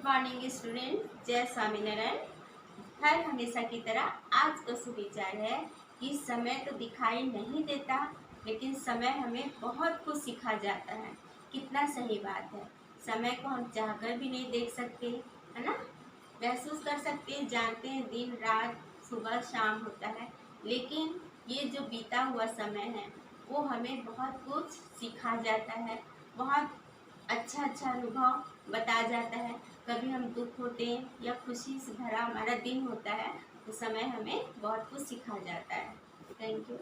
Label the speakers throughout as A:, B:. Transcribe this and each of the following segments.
A: Morning student, जय स्वामीनारायण। हर हमेशा की तरह आज का सुविचार है कि समय तो दिखाई नहीं देता, लेकिन समय हमें बहुत कुछ सिखा जाता है। कितना सही बात है। समय को हम चाहकर भी नहीं देख सकते, है ना। महसूस कर सकते हैं, जानते हैं दिन रात सुबह शाम होता है, लेकिन ये जो बीता हुआ समय है वो हमें बहुत कुछ सिखा जाता है। बहुत अच्छा अच्छा अनुभव बता जाता है। कभी हम दुख होते हैं या खुशी से भरा हमारा दिन होता है, तो समय हमें बहुत कुछ सिखा जाता है। Thank you.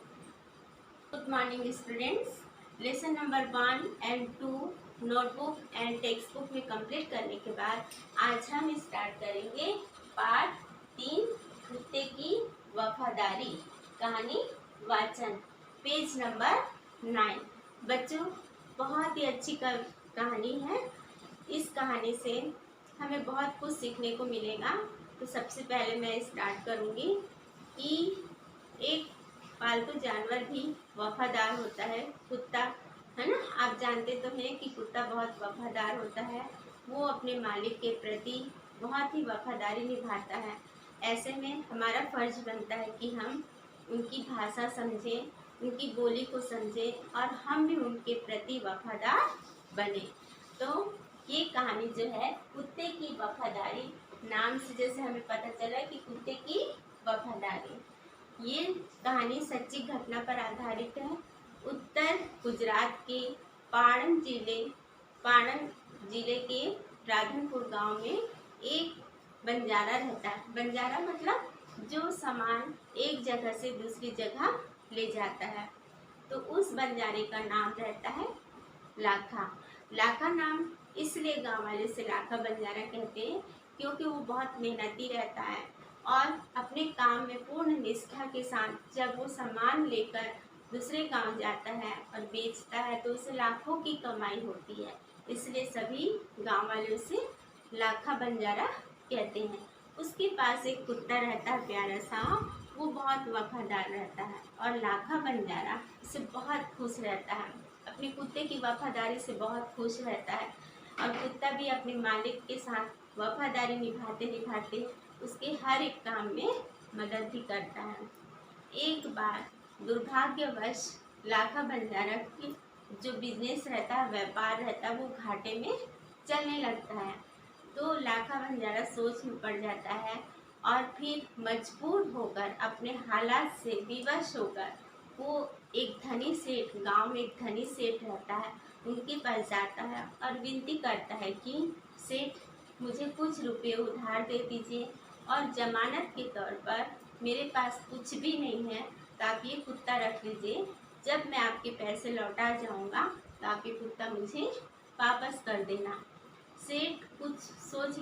A: Good morning students. Lesson number 1 and 2 notebook and text book में कंप्लीट करने के बाद आज हम स्टार्ट करेंगे पार्ट 3, कुत्ते की वफादारी। कहानी वाचन, पेज नंबर 9। बच्चों, बहुत ही अच्छी कहानी है। इस कहानी से हमें बहुत कुछ सीखने को मिलेगा। तो सबसे पहले मैं स्टार्ट करूँगी कि एक पालतू जानवर भी वफादार होता है, कुत्ता, है ना। आप जानते तो हैं कि कुत्ता बहुत वफादार होता है। वो अपने मालिक के प्रति बहुत ही वफादारी निभाता है। ऐसे में हमारा फर्ज बनता है कि हम उनकी भाषा समझें, उनकी बोली को समझें और हम भी उनके प्रति वफादार बने। तो ये कहानी जो है कुत्ते की वफादारी, नाम से जैसे हमें पता चला कि कुत्ते की वफादारी, ये कहानी सच्ची घटना पर आधारित है। उत्तर गुजरात के पाणन जिले के राधनपुर गांव में एक बंजारा रहता है। बंजारा मतलब जो सामान एक जगह से दूसरी जगह ले जाता है। तो उस बंजारे का नाम रहता है लाखा। लाखा नाम इसलिए गांव वाले से लाखा बंजारा कहते हैं क्योंकि वो बहुत मेहनती रहता है और अपने काम में पूर्ण निष्ठा के साथ जब वो सामान लेकर दूसरे गांव जाता है और बेचता है तो उसे लाखों की कमाई होती है। इसलिए सभी गांव वाले उसे लाखा बंजारा कहते हैं। उसके पास एक कुत्ता रहता है प्यारा सा, वो बहुत वफादार रहता है और लाखा बंजारा उससे बहुत खुश रहता है। अपने कुत्ते की वफादारी से बहुत खुश रहता है और कुत्ता भी अपने मालिक के साथ वफादारी निभाते निभाते उसके हर एक काम में मदद भी करता है। एक बार दुर्भाग्यवश लाखा बंजारा की जो बिजनेस रहता है, व्यापार रहता है, वो घाटे में चलने लगता है। तो लाखा बंजारा सोच में पड़ जाता है और फिर मजबूर होकर अपने हालात से विवश होकर वो एक धनी सेठ, गांव में एक धनी सेठ रहता है, उनके पास जाता है और विनती करता है कि सेठ मुझे कुछ रुपए उधार दे दीजिए और जमानत के तौर पर मेरे पास कुछ भी नहीं है, तो आप ये कुत्ता रख लीजिए। जब मैं आपके पैसे लौटा जाऊंगा तो आप ये कुत्ता मुझे वापस कर देना। सेठ कुछ सोच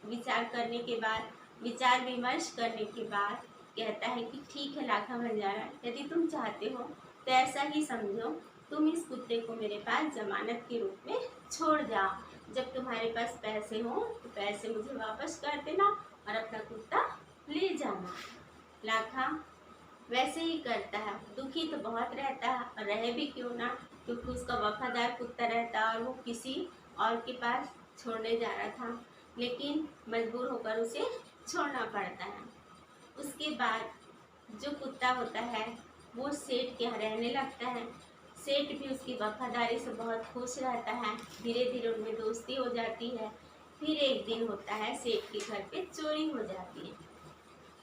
A: विचार करने के बाद, विचार विमर्श करने के बाद कहता है कि ठीक है लाखा बंजारा, यदि तुम चाहते हो तो ऐसा ही समझो, तुम इस कुत्ते को मेरे पास जमानत के रूप में छोड़ जाओ। जब तुम्हारे पास पैसे हो तो पैसे मुझे वापस कर देना और अपना कुत्ता ले जाना। लाखा वैसे ही करता है। दुखी तो बहुत रहता है और रहे भी क्यों ना, क्योंकि उसका वफादार कुत्ता रहता है और वो किसी और के पास छोड़ने जा रहा था, लेकिन मजबूर होकर उसे छोड़ना पड़ता है। उसके बाद जो कुत्ता होता है वो सेठ के यहाँ रहने लगता है। सेठ भी उसकी वफादारी से बहुत खुश रहता है। धीरे धीरे उनमें दोस्ती हो जाती है। फिर एक दिन होता है, सेठ के घर पे चोरी हो जाती है।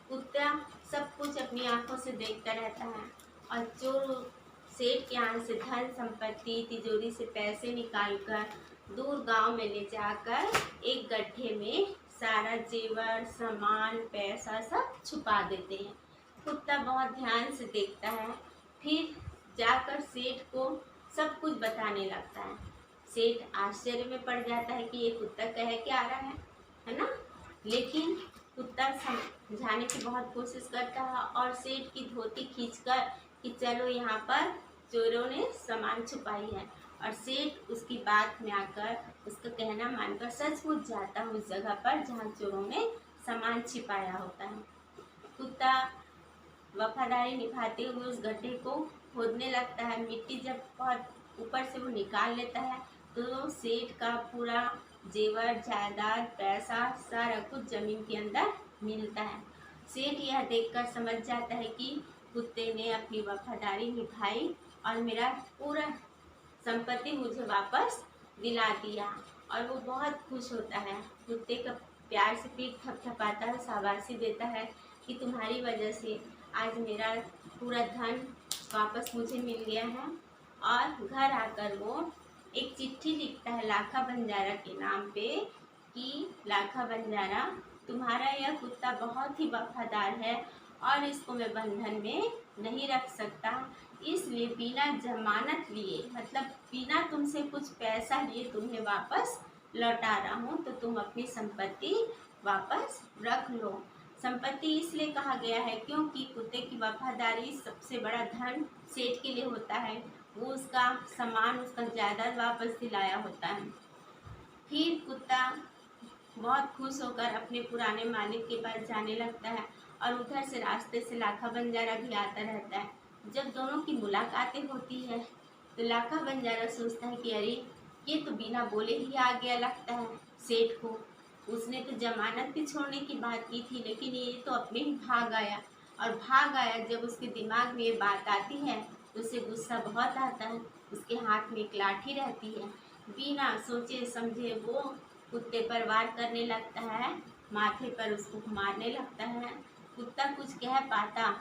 A: कुत्ता सब कुछ अपनी आंखों से देखता रहता है और चोर सेठ के यहाँ से धन संपत्ति, तिजोरी से पैसे निकालकर दूर गांव में ले जाकर एक गड्ढे में सारा जेवर, सामान, पैसा सब छुपा देते हैं। कुत्ता बहुत ध्यान से देखता है, फिर जाकर सेठ को सब कुछ बताने लगता है। सेठ आश्चर्य में पड़ जाता है कि ये कुत्ता कह के आ रहा है ना। लेकिन कुत्ता समझाने की बहुत कोशिश करता है और सेठ की धोती खींचकर कि चलो यहाँ पर चोरों ने सामान छुपाई है, और सेठ उसकी बात में आकर उसका कहना मानकर सचमुच जाता है उस जगह पर जहाँ चोरों ने सामान छिपाया होता है। कुत्ता वफादारी निभाते हुए उस गड्ढे को खोदने लगता है। मिट्टी जब बहुत ऊपर से वो निकाल लेता है तो सेठ का पूरा जेवर जायदाद पैसा सारा कुछ जमीन के अंदर मिलता है। सेठ यह देखकर समझ जाता है कि कुत्ते ने अपनी वफादारी निभाई और मेरा पूरा संपत्ति मुझे वापस दिला दिया, और वो बहुत खुश होता है। कुत्ते का प्यार से पीठ थपथपाता है, शाबाशी देता है कि तुम्हारी वजह से आज मेरा पूरा धन वापस मुझे मिल गया है। और घर आकर वो एक चिट्ठी लिखता है लाखा बंजारा के नाम पे कि लाखा बंजारा, तुम्हारा यह कुत्ता बहुत ही वफादार है और इसको मैं बंधन में नहीं रख सकता, इसलिए बिना जमानत लिए, मतलब बिना तुमसे कुछ पैसा लिए तुम्हें वापस लौटा रहा हूँ, तो तुम अपनी संपत्ति वापस रख लो। संपत्ति इसलिए कहा गया है क्योंकि कुत्ते की वफादारी सबसे बड़ा धन सेठ के लिए होता है। वो उसका सामान, उसका जायदाद वापस दिलाया होता है। फिर कुत्ता बहुत खुश होकर अपने पुराने मालिक के पास जाने लगता है और उधर से रास्ते से लाखा बंजारा भी आता रहता है। जब दोनों की मुलाकातें होती है तो लाखा बंजारा सोचता है कि अरे ये तो बिना बोले ही आ गया लगता है सेठ को। उसने तो जमानत भी छोड़ने की बात की थी, लेकिन ये तो अपने ही भाग आया। और भाग आया, जब उसके दिमाग में ये बात आती है तो उसे गुस्सा बहुत आता है। उसके हाथ में एक लाठी रहती है। बिना सोचे समझे वो कुत्ते पर वार करने लगता है, माथे पर उसको मारने लगता है। कुत्ता कुछ कह पाता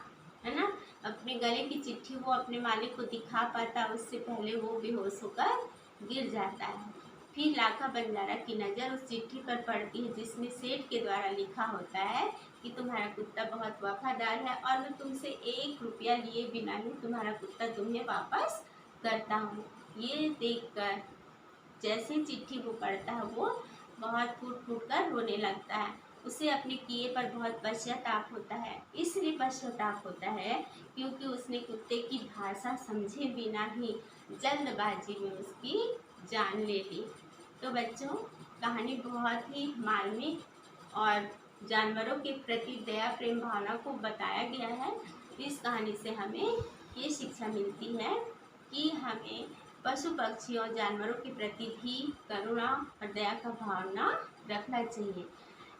A: है ना, अपने गले की चिट्ठी वो अपने मालिक को दिखा पाता, उससे पहले वो बेहोश होकर गिर जाता है। फिर लाखा बंजारा की नज़र उस चिट्ठी पर पड़ती है जिसमें सेठ के द्वारा लिखा होता है कि तुम्हारा कुत्ता बहुत वफादार है और मैं तुमसे 1 रुपया लिए बिना ही तुम्हारा कुत्ता तुम्हें वापस करता हूँ। ये देखकर जैसे चिट्ठी वो पढ़ता है वो बहुत फूट फूट कर रोने लगता है। उसे अपने किए पर बहुत पश्चाताप होता है। इसलिए पश्चाताप होता है क्योंकि उसने कुत्ते की भाषा समझे बिना ही जल्दबाजी में उसकी जान ले ली। तो बच्चों, कहानी बहुत ही मार्मिक और जानवरों के प्रति दया प्रेम भावना को बताया गया है। इस कहानी से हमें ये शिक्षा मिलती है कि हमें पशु पक्षी और जानवरों के प्रति भी करुणा और दया का भावना रखना चाहिए।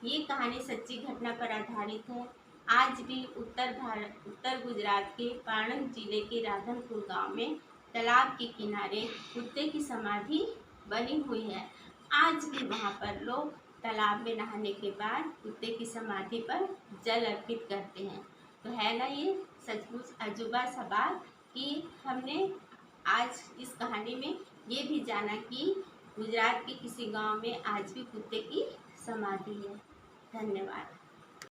A: ये कहानी सच्ची घटना पर आधारित है। आज भी उत्तर गुजरात के पाणंद जिले के राधनपुर गांव में तालाब के किनारे कुत्ते की समाधि बनी हुई है। आज भी वहां पर लोग तालाब में नहाने के बाद कुत्ते की समाधि पर जल अर्पित करते हैं। तो है ना ये सचमुच अजूबा सा बात कि हमने आज इस कहानी में ये भी जाना कि गुजरात के किसी गांव में आज भी कुत्ते की समाधि है। धन्यवाद।